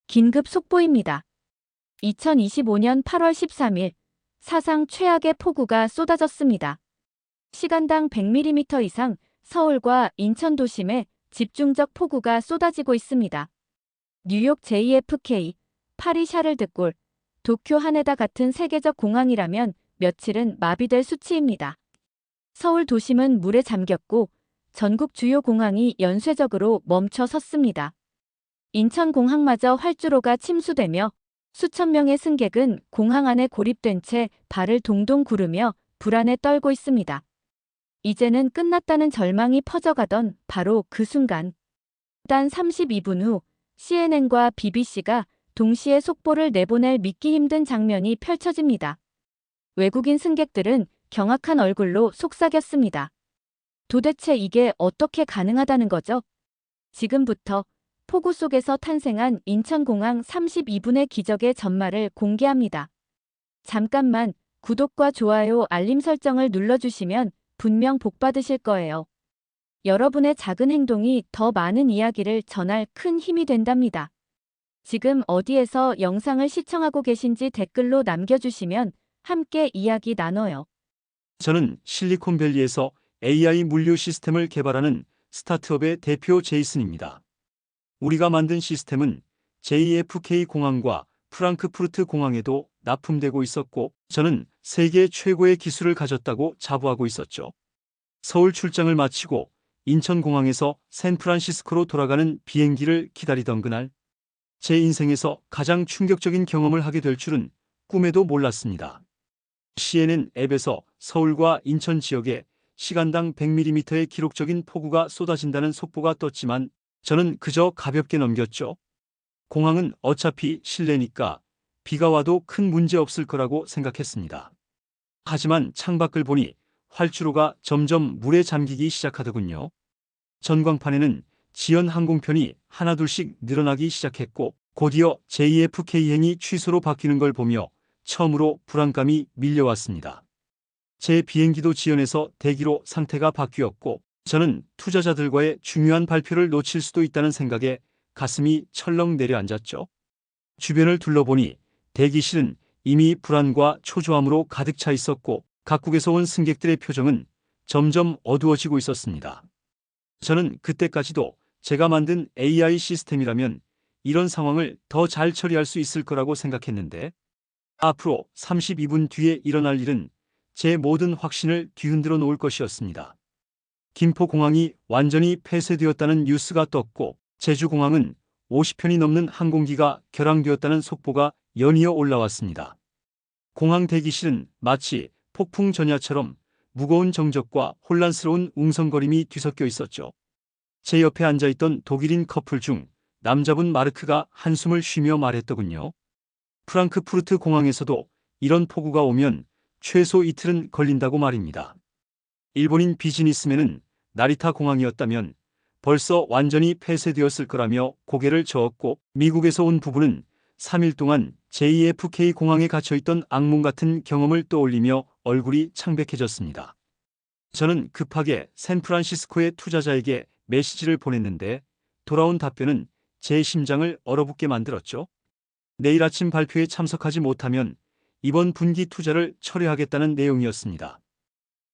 긴급 속보입니다. 2025년 8월 13일 사상 최악의 폭우가 쏟아졌습니다. 시간당 100mm 이상 서울과 인천 도심에 집중적 폭우가 쏟아지고 있습니다. 뉴욕 JFK, 파리 샤를드골, 도쿄 하네다 같은 세계적 공항이라면 며칠은 마비될 수치입니다. 서울 도심은 물에 잠겼고 전국 주요 공항이 연쇄적으로 멈춰 섰습니다. 인천공항마저 활주로가 침수되며 수천 명의 승객은 공항 안에 고립된 채 발을 동동 구르며 불안에 떨고 있습니다. 이제는 끝났다는 절망이 퍼져가던 바로 그 순간. 단 32분 후 CNN과 BBC가 동시에 속보를 내보낼 믿기 힘든 장면이 펼쳐집니다. 외국인 승객들은 경악한 얼굴로 속삭였습니다. 도대체 이게 어떻게 가능하다는 거죠? 지금부터 폭우 속에서 탄생한 인천공항 32분의 기적의 전말을 공개합니다. 잠깐만 구독과 좋아요, 알림 설정을 눌러주시면 분명 복 받으실 거예요. 여러분의 작은 행동이 더 많은 이야기를 전할 큰 힘이 된답니다. 지금 어디에서 영상을 시청하고 계신지 댓글로 남겨주시면 함께 이야기 나눠요. 저는 실리콘밸리에서 AI 물류 시스템을 개발하는 스타트업의 대표 제이슨입니다. 우리가 만든 시스템은 JFK 공항과 프랑크푸르트 공항에도 납품되고 있었고, 저는 세계 최고의 기술을 가졌다고 자부하고 있었죠. 서울 출장을 마치고 인천공항에서 샌프란시스코로 돌아가는 비행기를 기다리던 그날, 제 인생에서 가장 충격적인 경험을 하게 될 줄은 꿈에도 몰랐습니다. CNN 앱에서 서울과 인천 지역에 시간당 100mm의 기록적인 폭우가 쏟아진다는 속보가 떴지만 저는 그저 가볍게 넘겼죠. 공항은 어차피 실내니까 비가 와도 큰 문제 없을 거라고 생각했습니다. 하지만 창밖을 보니 활주로가 점점 물에 잠기기 시작하더군요. 전광판에는 지연 항공편이 하나둘씩 늘어나기 시작했고, 곧이어 JFK행이 취소로 바뀌는 걸 보며 처음으로 불안감이 밀려왔습니다. 제 비행기도 지연해서 대기로 상태가 바뀌었고, 저는 투자자들과의 중요한 발표를 놓칠 수도 있다는 생각에 가슴이 철렁 내려앉았죠. 주변을 둘러보니 대기실은 이미 불안과 초조함으로 가득 차 있었고, 각국에서 온 승객들의 표정은 점점 어두워지고 있었습니다. 저는 그때까지도 제가 만든 AI 시스템이라면 이런 상황을 더 잘 처리할 수 있을 거라고 생각했는데, 앞으로 32분 뒤에 일어날 일은 제 모든 확신을 뒤흔들어 놓을 것이었습니다. 김포공항이 완전히 폐쇄되었다는 뉴스가 떴고, 제주공항은 50편이 넘는 항공기가 결항되었다는 속보가 연이어 올라왔습니다. 공항 대기실은 마치 폭풍 전야처럼 무거운 정적과 혼란스러운 웅성거림이 뒤섞여 있었죠. 제 옆에 앉아있던 독일인 커플 중 남자분 마르크가 한숨을 쉬며 말했더군요. 프랑크푸르트 공항에서도 이런 폭우가 오면 최소 이틀은 걸린다고 말입니다. 일본인 비즈니스맨은 나리타 공항이었다면 벌써 완전히 폐쇄되었을 거라며 고개를 저었고, 미국에서 온 부부는 3일 동안 JFK 공항에 갇혀있던 악몽 같은 경험을 떠올리며 얼굴이 창백해졌습니다. 저는 급하게 샌프란시스코의 투자자에게 메시지를 보냈는데 돌아온 답변은 제 심장을 얼어붙게 만들었죠. 내일 아침 발표에 참석하지 못하면 이번 분기 투자를 철회하겠다는 내용이었습니다.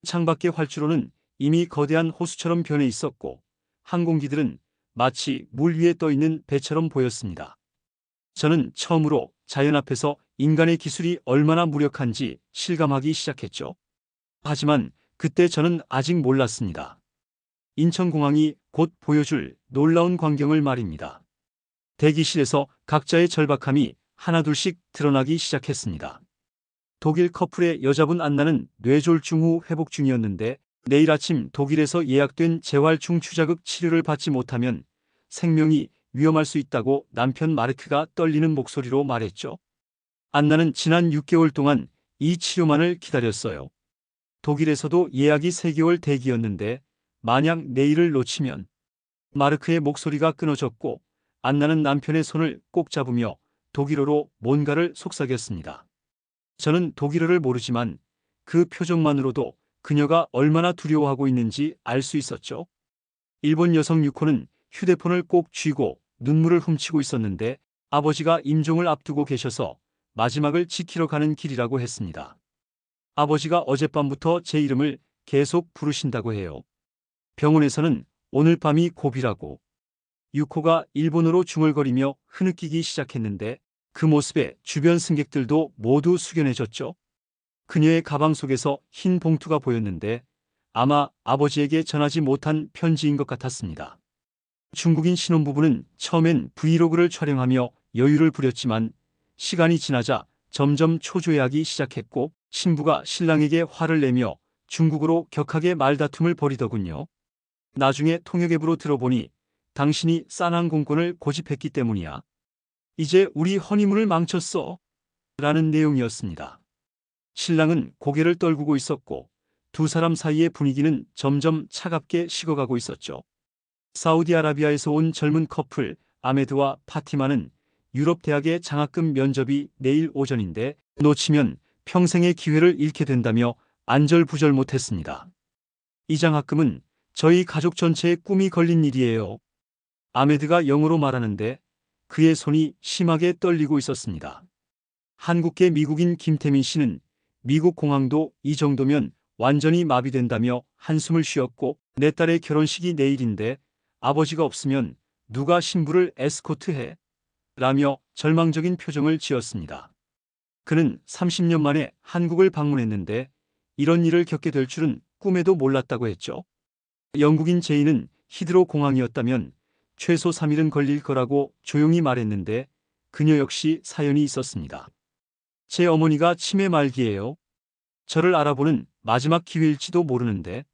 창밖의 활주로는 이미 거대한 호수처럼 변해 있었고, 항공기들은 마치 물 위에 떠 있는 배처럼 보였습니다. 저는 처음으로 자연 앞에서 인간의 기술이 얼마나 무력한지 실감하기 시작했죠. 하지만 그때 저는 아직 몰랐습니다. 인천공항이 곧 보여줄 놀라운 광경을 말입니다. 대기실에서 각자의 절박함이 하나둘씩 드러나기 시작했습니다. 독일 커플의 여자분 안나는 뇌졸중 후 회복 중이었는데, 내일 아침 독일에서 예약된 재활충 추자극 치료를 받지 못하면 생명이 위험할 수 있다고 남편 마르크가 떨리는 목소리로 말했죠. 안나는 지난 6개월 동안 이 치료만을 기다렸어요. 독일에서도 예약이 3개월 대기였는데 만약 내일을 놓치면. 마르크의 목소리가 끊어졌고, 안나는 남편의 손을 꼭 잡으며 독일어로 뭔가를 속삭였습니다. 저는 독일어를 모르지만 그 표정만으로도 그녀가 얼마나 두려워하고 있는지 알 수 있었죠. 일본 여성 유코는 휴대폰을 꼭 쥐고 눈물을 훔치고 있었는데 아버지가 임종을 앞두고 계셔서 마지막을 지키러 가는 길이라고 했습니다. 아버지가 어젯밤부터 제 이름을 계속 부르신다고 해요. 병원에서는 오늘 밤이 고비라고. 유코가 일본어로 중얼거리며 흐느끼기 시작했는데 그 모습에 주변 승객들도 모두 숙연해졌죠. 그녀의 가방 속에서 흰 봉투가 보였는데 아마 아버지에게 전하지 못한 편지인 것 같았습니다. 중국인 신혼부부는 처음엔 브이로그를 촬영하며 여유를 부렸지만 시간이 지나자 점점 초조해하기 시작했고 신부가 신랑에게 화를 내며 중국어로 격하게 말다툼을 벌이더군요. 나중에 통역앱으로 들어보니 당신이 싼항공권을 고집했기 때문이야. 이제 우리 허니문을 망쳤어. 라는 내용이었습니다. 신랑은 고개를 떨구고 있었고 두 사람 사이의 분위기는 점점 차갑게 식어가고 있었죠. 사우디아라비아에서 온 젊은 커플 아메드와 파티마는 유럽 대학의 장학금 면접이 내일 오전인데 놓치면 평생의 기회를 잃게 된다며 안절부절 못했습니다. 이 장학금은 저희 가족 전체의 꿈이 걸린 일이에요. 아메드가 영어로 말하는데 그의 손이 심하게 떨리고 있었습니다. 한국계 미국인 김태민 씨는 미국 공항도 이 정도면 완전히 마비된다며 한숨을 쉬었고 내 딸의 결혼식이 내일인데 아버지가 없으면 누가 신부를 에스코트해? 라며 절망적인 표정을 지었습니다. 그는 30년 만에 한국을 방문했는데 이런 일을 겪게 될 줄은 꿈에도 몰랐다고 했죠. 영국인 제이는 히드로 공항이었다면 최소 3일은 걸릴 거라고 조용히 말했는데 그녀 역시 사연이 있었습니다. 제 어머니가 치매 말기예요. 저를 알아보는 마지막 기회일지도 모르는데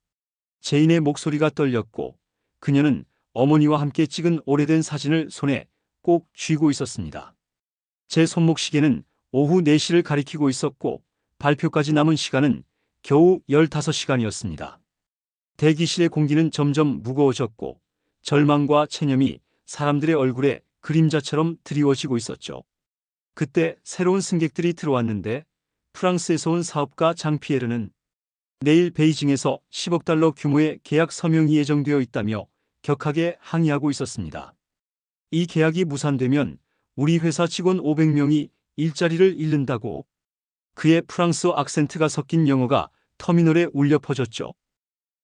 제인의 목소리가 떨렸고 그녀는 어머니와 함께 찍은 오래된 사진을 손에 꼭 쥐고 있었습니다. 제 손목시계는 오후 4시를 가리키고 있었고 발표까지 남은 시간은 겨우 15시간이었습니다. 대기실의 공기는 점점 무거워졌고 절망과 체념이 사람들의 얼굴에 그림자처럼 드리워지고 있었죠. 그때 새로운 승객들이 들어왔는데 프랑스에서 온 사업가 장피에르는 내일 베이징에서 10억 달러 규모의 계약 서명이 예정되어 있다며 격하게 항의하고 있었습니다. 이 계약이 무산되면 우리 회사 직원 500명이 일자리를 잃는다고. 그의 프랑스어 악센트가 섞인 영어가 터미널에 울려 퍼졌죠.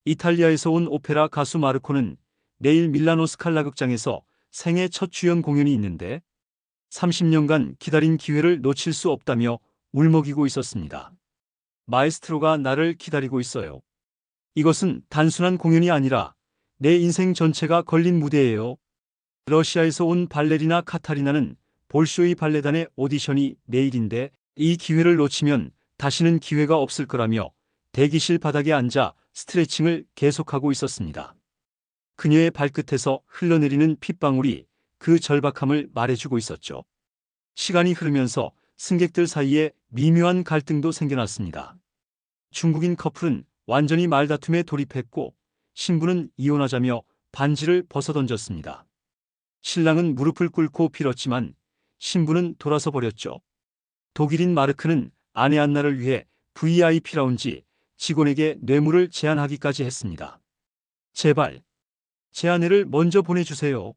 이탈리아에서 온 오페라 가수 마르코는 내일 밀라노 스칼라 극장에서 생애 첫 주연 공연이 있는데 30년간 기다린 기회를 놓칠 수 없다며 울먹이고 있었습니다. 마에스트로가 나를 기다리고 있어요. 이것은 단순한 공연이 아니라 내 인생 전체가 걸린 무대예요. 러시아에서 온 발레리나 카타리나는 볼쇼이 발레단의 오디션이 내일인데 이 기회를 놓치면 다시는 기회가 없을 거라며 대기실 바닥에 앉아 스트레칭을 계속하고 있었습니다. 그녀의 발끝에서 흘러내리는 핏방울이 그 절박함을 말해주고 있었죠. 시간이 흐르면서 승객들 사이에 미묘한 갈등도 생겨났습니다. 중국인 커플은 완전히 말다툼에 돌입했고 신부는 이혼하자며 반지를 벗어던졌습니다. 신랑은 무릎을 꿇고 빌었지만 신부는 돌아서 버렸죠. 독일인 마르크는 아내 안나를 위해 VIP 라운지 직원에게 뇌물을 제안하기까지 했습니다. 제발 제 아내를 먼저 보내주세요.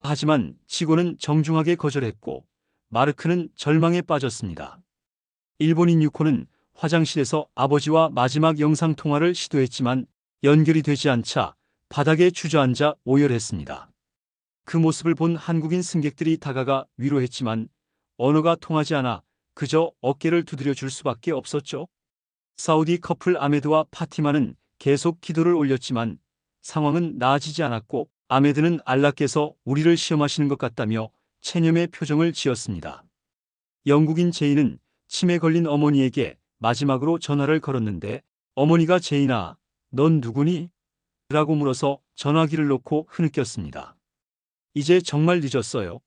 하지만 직원은 정중하게 거절했고 마르크는 절망에 빠졌습니다. 일본인 유코는 화장실에서 아버지와 마지막 영상통화를 시도했지만 연결이 되지 않자 바닥에 주저앉아 오열했습니다. 그 모습을 본 한국인 승객들이 다가가 위로했지만 언어가 통하지 않아 그저 어깨를 두드려 줄 수밖에 없었죠. 사우디 커플 아메드와 파티마는 계속 기도를 올렸지만 상황은 나아지지 않았고 아메드는 알라께서 우리를 시험하시는 것 같다며 체념의 표정을 지었습니다. 영국인 제인은 치매 걸린 어머니에게 마지막으로 전화를 걸었는데 어머니가 제인아, 넌 누구니? 라고 물어서 전화기를 놓고 흐느꼈습니다. 이제 정말 늦었어요.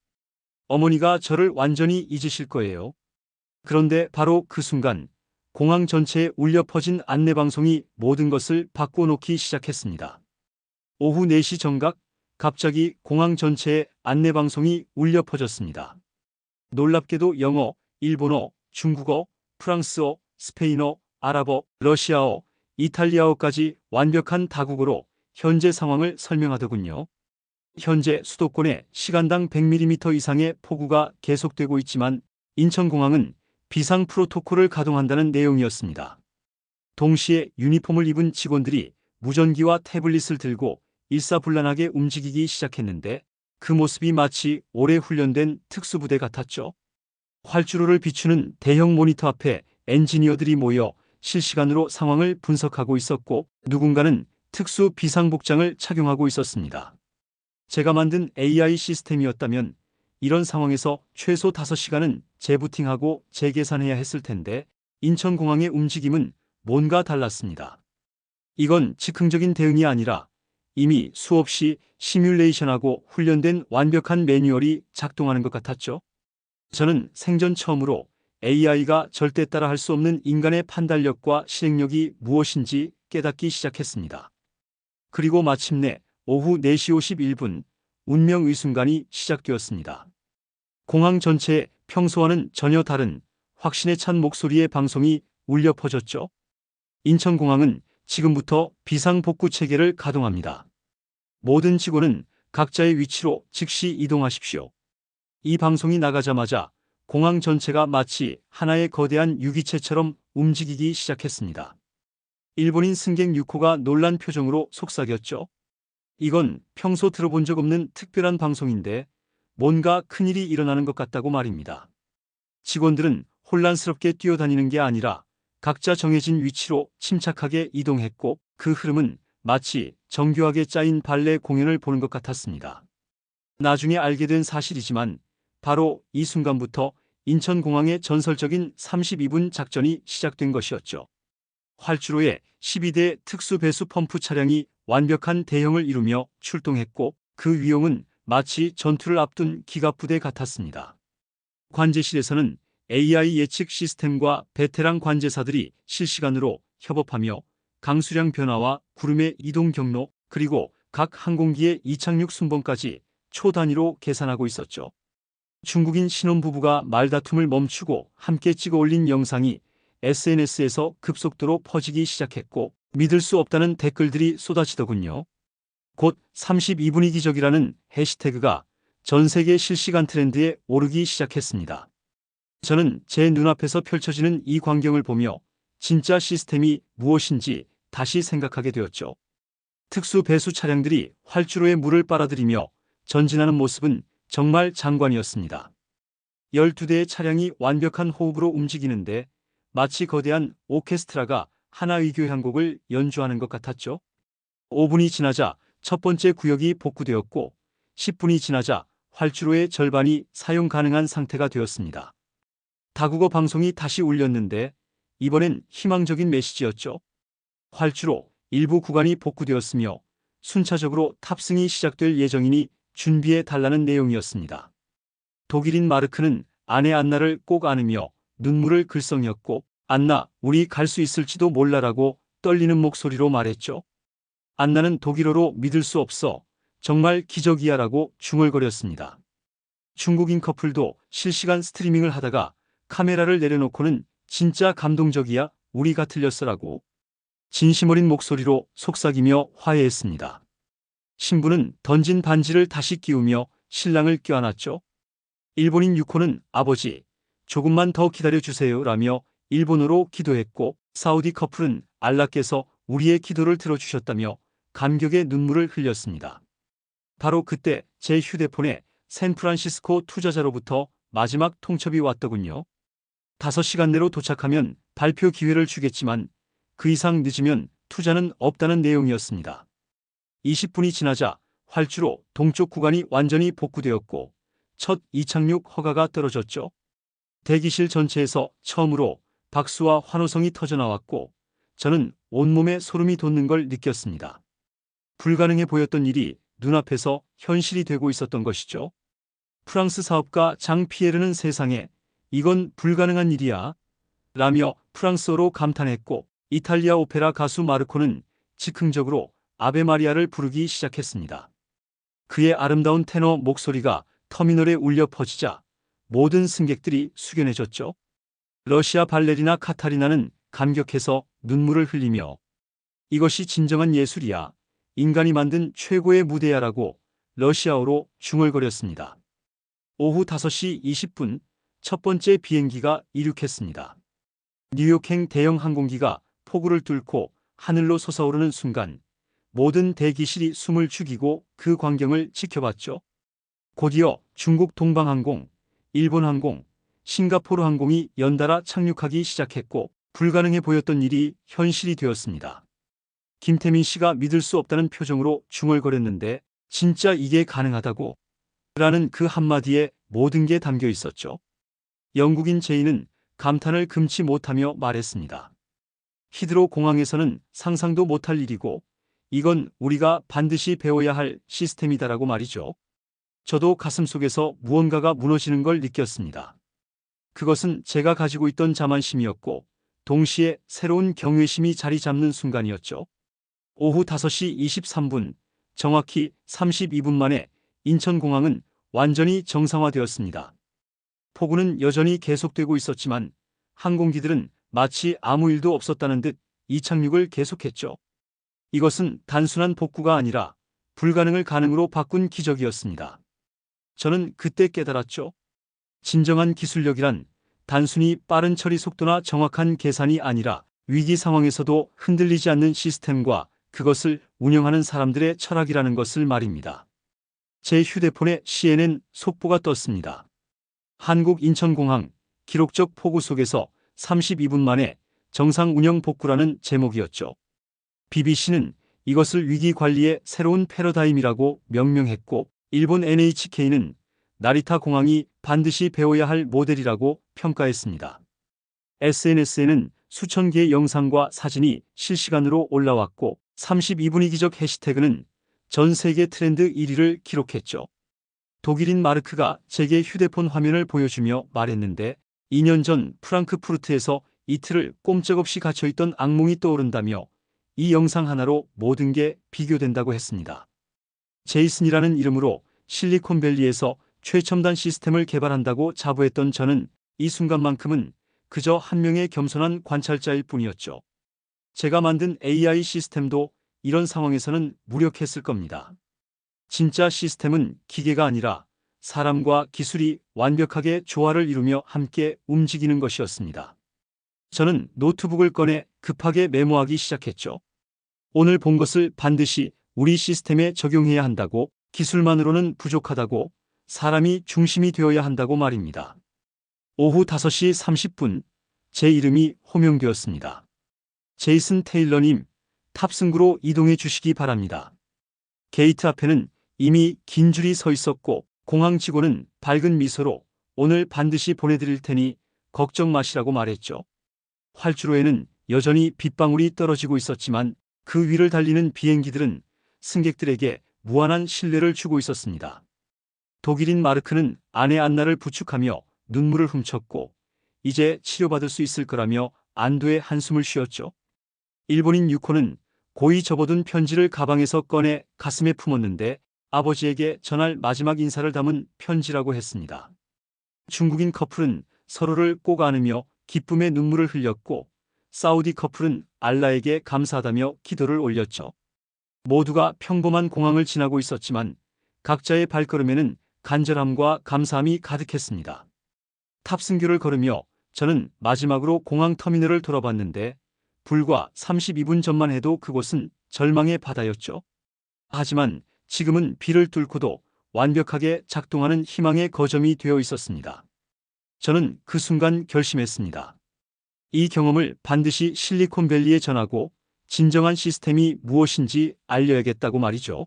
어머니가 저를 완전히 잊으실 거예요. 그런데 바로 그 순간 공항 전체에 울려 퍼진 안내방송이 모든 것을 바꿔놓기 시작했습니다. 오후 4시 정각 갑자기 공항 전체에 안내방송이 울려 퍼졌습니다. 놀랍게도 영어, 일본어, 중국어, 프랑스어, 스페인어, 아랍어, 러시아어, 이탈리아어까지 완벽한 다국어로 현재 상황을 설명하더군요. 현재 수도권에 시간당 100mm 이상의 폭우가 계속되고 있지만 인천공항은 비상 프로토콜을 가동한다는 내용이었습니다. 동시에 유니폼을 입은 직원들이 무전기와 태블릿을 들고 일사불란하게 움직이기 시작했는데 그 모습이 마치 오래 훈련된 특수부대 같았죠. 활주로를 비추는 대형 모니터 앞에 엔지니어들이 모여 실시간으로 상황을 분석하고 있었고 누군가는 특수 비상복장을 착용하고 있었습니다. 제가 만든 AI 시스템이었다면 이런 상황에서 최소 5시간은 재부팅하고 재계산해야 했을 텐데 인천공항의 움직임은 뭔가 달랐습니다. 이건 즉흥적인 대응이 아니라 이미 수없이 시뮬레이션하고 훈련된 완벽한 매뉴얼이 작동하는 것 같았죠. 저는 생전 처음으로 AI가 절대 따라할 수 없는 인간의 판단력과 실행력이 무엇인지 깨닫기 시작했습니다. 그리고 마침내 오후 4시 51분 운명의 순간이 시작되었습니다. 공항 전체에 평소와는 전혀 다른 확신에 찬 목소리의 방송이 울려 퍼졌죠. 인천공항은 지금부터 비상복구 체계를 가동합니다. 모든 직원은 각자의 위치로 즉시 이동하십시오. 이 방송이 나가자마자 공항 전체가 마치 하나의 거대한 유기체처럼 움직이기 시작했습니다. 일본인 승객 6호가 놀란 표정으로 속삭였죠. 이건 평소 들어본 적 없는 특별한 방송인데 뭔가 큰일이 일어나는 것 같다고 말입니다. 직원들은 혼란스럽게 뛰어다니는 게 아니라 각자 정해진 위치로 침착하게 이동했고 그 흐름은 마치 정교하게 짜인 발레 공연을 보는 것 같았습니다. 나중에 알게 된 사실이지만 바로 이 순간부터 인천공항의 전설적인 32분 작전이 시작된 것이었죠. 활주로에 12대 특수배수 펌프 차량이 완벽한 대형을 이루며 출동했고 그 위용은 마치 전투를 앞둔 기갑부대 같았습니다. 관제실에서는 AI 예측 시스템과 베테랑 관제사들이 실시간으로 협업하며 강수량 변화와 구름의 이동 경로 그리고 각 항공기의 이착륙 순번까지 초 단위로 계산하고 있었죠. 중국인 신혼부부가 말다툼을 멈추고 함께 찍어 올린 영상이 SNS에서 급속도로 퍼지기 시작했고 믿을 수 없다는 댓글들이 쏟아지더군요. 곧 32분이 기적이라는 해시태그가 전 세계 실시간 트렌드에 오르기 시작했습니다. 저는 제 눈앞에서 펼쳐지는 이 광경을 보며 진짜 시스템이 무엇인지 다시 생각하게 되었죠. 특수 배수 차량들이 활주로에 물을 빨아들이며 전진하는 모습은 정말 장관이었습니다. 12대의 차량이 완벽한 호흡으로 움직이는데 마치 거대한 오케스트라가 하나의 교향곡을 연주하는 것 같았죠. 5분이 지나자 첫 번째 구역이 복구되었고 10분이 지나자 활주로의 절반이 사용 가능한 상태가 되었습니다. 다국어 방송이 다시 울렸는데 이번엔 희망적인 메시지였죠. 활주로 일부 구간이 복구되었으며 순차적으로 탑승이 시작될 예정이니 준비해 달라는 내용이었습니다. 독일인 마르크는 아내 안나를 꼭 안으며 눈물을 글썽였고 안나, 우리 갈 수 있을지도 몰라라고 떨리는 목소리로 말했죠. 안나는 독일어로 믿을 수 없어 정말 기적이야라고 중얼거렸습니다. 중국인 커플도 실시간 스트리밍을 하다가 카메라를 내려놓고는 진짜 감동적이야 우리가 틀렸어라고 진심 어린 목소리로 속삭이며 화해했습니다. 신부는 던진 반지를 다시 끼우며 신랑을 껴안았죠. 일본인 6호는 아버지, 조금만 더 기다려주세요 라며 일본어로 기도했고 사우디 커플은 알라께서 우리의 기도를 들어주셨다며 감격의 눈물을 흘렸습니다. 바로 그때 제 휴대폰에 샌프란시스코 투자자로부터 마지막 통첩이 왔더군요. 5시간 내로 도착하면 발표 기회를 주겠지만 그 이상 늦으면 투자는 없다는 내용이었습니다. 20분이 지나자 활주로 동쪽 구간이 완전히 복구되었고 첫 이착륙 허가가 떨어졌죠. 대기실 전체에서 처음으로 박수와 환호성이 터져나왔고 저는 온몸에 소름이 돋는 걸 느꼈습니다. 불가능해 보였던 일이 눈앞에서 현실이 되고 있었던 것이죠. 프랑스 사업가 장 피에르는 세상에 이건 불가능한 일이야 라며 프랑스어로 감탄했고 이탈리아 오페라 가수 마르코는 즉흥적으로 아베 마리아를 부르기 시작했습니다. 그의 아름다운 테너 목소리가 터미널에 울려 퍼지자 모든 승객들이 숙연해졌죠. 러시아 발레리나 카타리나는 감격해서 눈물을 흘리며 이것이 진정한 예술이야. 인간이 만든 최고의 무대야라고 러시아어로 중얼거렸습니다. 오후 5시 20분 첫 번째 비행기가 이륙했습니다. 뉴욕행 대형 항공기가 폭우를 뚫고 하늘로 솟아오르는 순간 모든 대기실이 숨을 죽이고 그 광경을 지켜봤죠. 곧이어 중국 동방항공, 일본항공, 싱가포르 항공이 연달아 착륙하기 시작했고 불가능해 보였던 일이 현실이 되었습니다. 김태민 씨가 믿을 수 없다는 표정으로 중얼거렸는데 진짜 이게 가능하다고? 라는 그 한마디에 모든 게 담겨 있었죠. 영국인 제이는 감탄을 금치 못하며 말했습니다. 히드로 공항에서는 상상도 못할 일이고 이건 우리가 반드시 배워야 할 시스템이다라고 말이죠. 저도 가슴속에서 무언가가 무너지는 걸 느꼈습니다. 그것은 제가 가지고 있던 자만심이었고 동시에 새로운 경외심이 자리 잡는 순간이었죠. 오후 5시 23분, 정확히 32분 만에 인천공항은 완전히 정상화되었습니다. 폭우는 여전히 계속되고 있었지만 항공기들은 마치 아무 일도 없었다는 듯 이착륙을 계속했죠. 이것은 단순한 복구가 아니라 불가능을 가능으로 바꾼 기적이었습니다. 저는 그때 깨달았죠. 진정한 기술력이란 단순히 빠른 처리 속도나 정확한 계산이 아니라 위기 상황에서도 흔들리지 않는 시스템과 그것을 운영하는 사람들의 철학이라는 것을 말입니다. 제 휴대폰에 CNN 속보가 떴습니다. 한국 인천공항 기록적 폭우 속에서 32분 만에 정상 운영 복구라는 제목이었죠. BBC는 이것을 위기 관리의 새로운 패러다임이라고 명명했고 일본 NHK는 나리타 공항이 반드시 배워야 할 모델이라고 평가했습니다. SNS에는 수천 개의 영상과 사진이 실시간으로 올라왔고 32분이 기적 해시태그는 전 세계 트렌드 1위를 기록했죠. 독일인 마르크가 제게 휴대폰 화면을 보여주며 말했는데 2년 전 프랑크푸르트에서 이틀을 꼼짝없이 갇혀있던 악몽이 떠오른다며 이 영상 하나로 모든 게 비교된다고 했습니다. 제이슨이라는 이름으로 실리콘밸리에서 최첨단 시스템을 개발한다고 자부했던 저는 이 순간만큼은 그저 한 명의 겸손한 관찰자일 뿐이었죠. 제가 만든 AI 시스템도 이런 상황에서는 무력했을 겁니다. 진짜 시스템은 기계가 아니라 사람과 기술이 완벽하게 조화를 이루며 함께 움직이는 것이었습니다. 저는 노트북을 꺼내 급하게 메모하기 시작했죠. 오늘 본 것을 반드시 우리 시스템에 적용해야 한다고, 기술만으로는 부족하다고, 사람이 중심이 되어야 한다고 말입니다. 오후 5시 30분, 제 이름이 호명되었습니다. 제이슨 테일러님, 탑승구로 이동해 주시기 바랍니다. 게이트 앞에는 이미 긴 줄이 서 있었고 공항 직원은 밝은 미소로 오늘 반드시 보내드릴 테니 걱정 마시라고 말했죠. 활주로에는 여전히 빗방울이 떨어지고 있었지만 그 위를 달리는 비행기들은 승객들에게 무한한 신뢰를 주고 있었습니다. 독일인 마르크는 아내 안나를 부축하며 눈물을 훔쳤고 이제 치료받을 수 있을 거라며 안도의 한숨을 쉬었죠. 일본인 유코는 고이 접어둔 편지를 가방에서 꺼내 가슴에 품었는데 아버지에게 전할 마지막 인사를 담은 편지라고 했습니다. 중국인 커플은 서로를 꼭 안으며 기쁨의 눈물을 흘렸고 사우디 커플은 알라에게 감사하다며 기도를 올렸죠. 모두가 평범한 공항을 지나고 있었지만 각자의 발걸음에는 간절함과 감사함이 가득했습니다. 탑승규를 걸으며 저는 마지막으로 공항 터미널을 돌아봤는데 불과 32분 전만 해도 그곳은 절망의 바다였죠. 하지만 지금은 비를 뚫고도 완벽하게 작동하는 희망의 거점이 되어 있었습니다. 저는 그 순간 결심했습니다. 이 경험을 반드시 실리콘밸리에 전하고 진정한 시스템이 무엇인지 알려야겠다고 말이죠.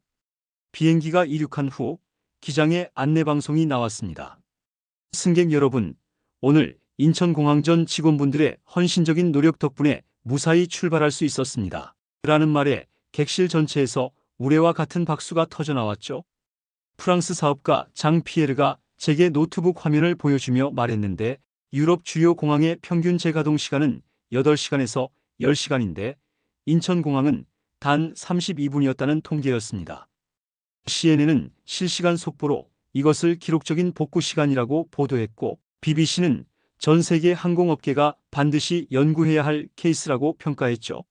비행기가 이륙한 후 기장의 안내방송이 나왔습니다. 승객 여러분, 오늘 인천공항 전 직원분들의 헌신적인 노력 덕분에 무사히 출발할 수 있었습니다. 라는 말에 객실 전체에서 우레와 같은 박수가 터져나왔죠. 프랑스 사업가 장 피에르가 제게 노트북 화면을 보여주며 말했는데 유럽 주요 공항의 평균 재가동 시간은 8시간에서 10시간인데 인천공항은 단 32분이었다는 통계였습니다. CNN은 실시간 속보로 이것을 기록적인 복구 시간이라고 보도했고 BBC는 전 세계 항공업계가 반드시 연구해야 할 케이스라고 평가했죠.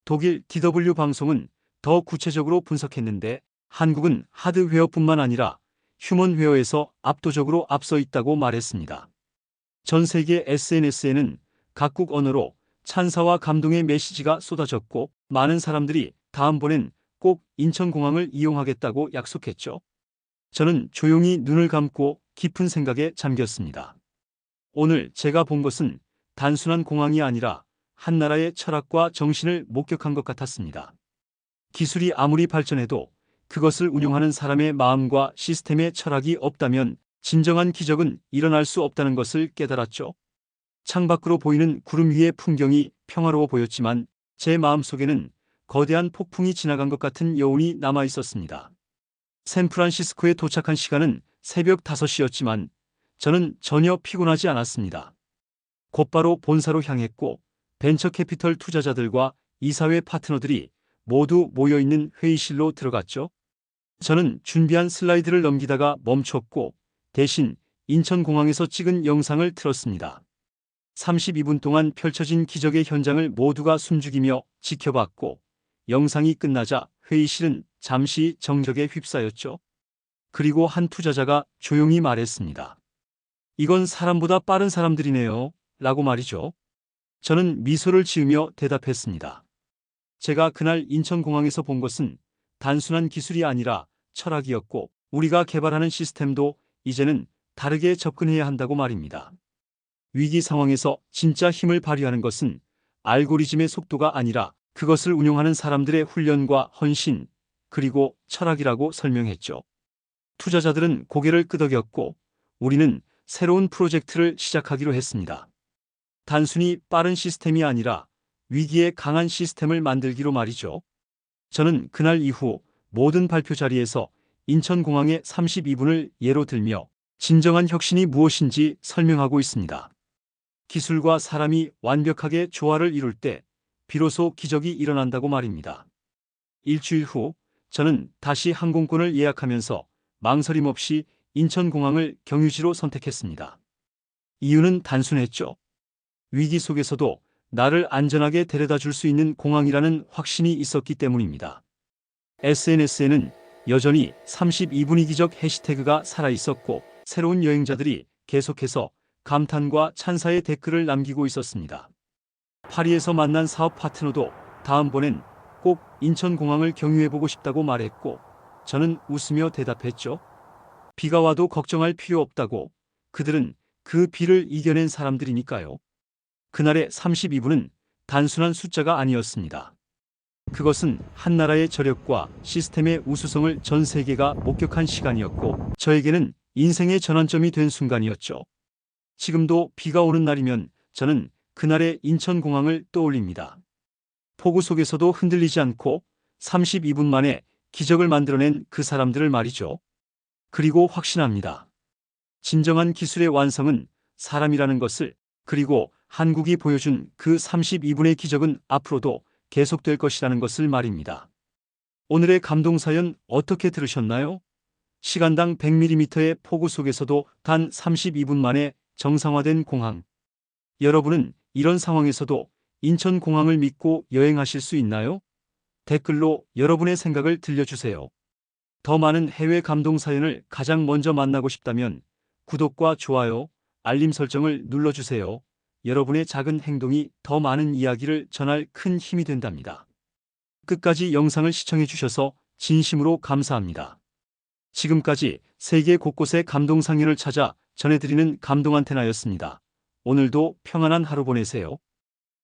독일 DW 방송은 더 구체적으로 분석했는데 한국은 하드웨어뿐만 아니라 휴먼웨어에서 압도적으로 앞서 있다고 말했습니다. 전 세계 SNS에는 각국 언어로 찬사와 감동의 메시지가 쏟아졌고 많은 사람들이 다음번엔 꼭 인천공항을 이용하겠다고 약속했죠. 저는 조용히 눈을 감고 깊은 생각에 잠겼습니다. 오늘 제가 본 것은 단순한 공항이 아니라 한 나라의 철학과 정신을 목격한 것 같았습니다. 기술이 아무리 발전해도 그것을 운용하는 사람의 마음과 시스템의 철학이 없다면 진정한 기적은 일어날 수 없다는 것을 깨달았죠. 창밖으로 보이는 구름 위의 풍경이 평화로워 보였지만 제 마음속에는 거대한 폭풍이 지나간 것 같은 여운이 남아 있었습니다. 샌프란시스코에 도착한 시간은 새벽 5시였지만 저는 전혀 피곤하지 않았습니다. 곧바로 본사로 향했고 벤처 캐피털 투자자들과 이사회 파트너들이 모두 모여있는 회의실로 들어갔죠. 저는 준비한 슬라이드를 넘기다가 멈췄고 대신 인천공항에서 찍은 영상을 틀었습니다. 32분 동안 펼쳐진 기적의 현장을 모두가 숨죽이며 지켜봤고 영상이 끝나자 회의실은 잠시 정적에 휩싸였죠. 그리고 한 투자자가 조용히 말했습니다. 이건 사람보다 빠른 사람들이네요. 라고 말이죠. 저는 미소를 지으며 대답했습니다. 제가 그날 인천공항에서 본 것은 단순한 기술이 아니라 철학이었고 우리가 개발하는 시스템도 이제는 다르게 접근해야 한다고 말입니다. 위기 상황에서 진짜 힘을 발휘하는 것은 알고리즘의 속도가 아니라 그것을 운용하는 사람들의 훈련과 헌신, 그리고 철학이라고 설명했죠. 투자자들은 고개를 끄덕였고 우리는 새로운 프로젝트를 시작하기로 했습니다. 단순히 빠른 시스템이 아니라 위기에 강한 시스템을 만들기로 말이죠. 저는 그날 이후 모든 발표 자리에서 인천공항의 32분을 예로 들며 진정한 혁신이 무엇인지 설명하고 있습니다. 기술과 사람이 완벽하게 조화를 이룰 때 비로소 기적이 일어난다고 말입니다. 일주일 후 저는 다시 항공권을 예약하면서 망설임 없이 인천공항을 경유지로 선택했습니다. 이유는 단순했죠. 위기 속에서도 나를 안전하게 데려다 줄 수 있는 공항이라는 확신이 있었기 때문입니다. SNS에는 여전히 32분이 기적 해시태그가 살아있었고 새로운 여행자들이 계속해서 감탄과 찬사의 댓글을 남기고 있었습니다. 파리에서 만난 사업 파트너도 다음번엔 꼭 인천공항을 경유해보고 싶다고 말했고 저는 웃으며 대답했죠. 비가 와도 걱정할 필요 없다고. 그들은 그 비를 이겨낸 사람들이니까요. 그날의 32분은 단순한 숫자가 아니었습니다. 그것은 한 나라의 저력과 시스템의 우수성을 전 세계가 목격한 시간이었고 저에게는 인생의 전환점이 된 순간이었죠. 지금도 비가 오는 날이면 저는 그날의 인천공항을 떠올립니다. 폭우 속에서도 흔들리지 않고 32분 만에 기적을 만들어낸 그 사람들을 말이죠. 그리고 확신합니다. 진정한 기술의 완성은 사람이라는 것을, 그리고 한국이 보여준 그 32분의 기적은 앞으로도 계속될 것이라는 것을 말입니다. 오늘의 감동사연 어떻게 들으셨나요? 시간당 100mm의 폭우 속에서도 단 32분 만에 정상화된 공항. 여러분은 이런 상황에서도 인천공항을 믿고 여행하실 수 있나요? 댓글로 여러분의 생각을 들려주세요. 더 많은 해외 감동사연을 가장 먼저 만나고 싶다면 구독과 좋아요, 알림 설정을 눌러주세요. 여러분의 작은 행동이 더 많은 이야기를 전할 큰 힘이 된답니다. 끝까지 영상을 시청해 주셔서 진심으로 감사합니다. 지금까지 세계 곳곳의 감동상연을 찾아 전해드리는 감동안테나였습니다. 오늘도 평안한 하루 보내세요.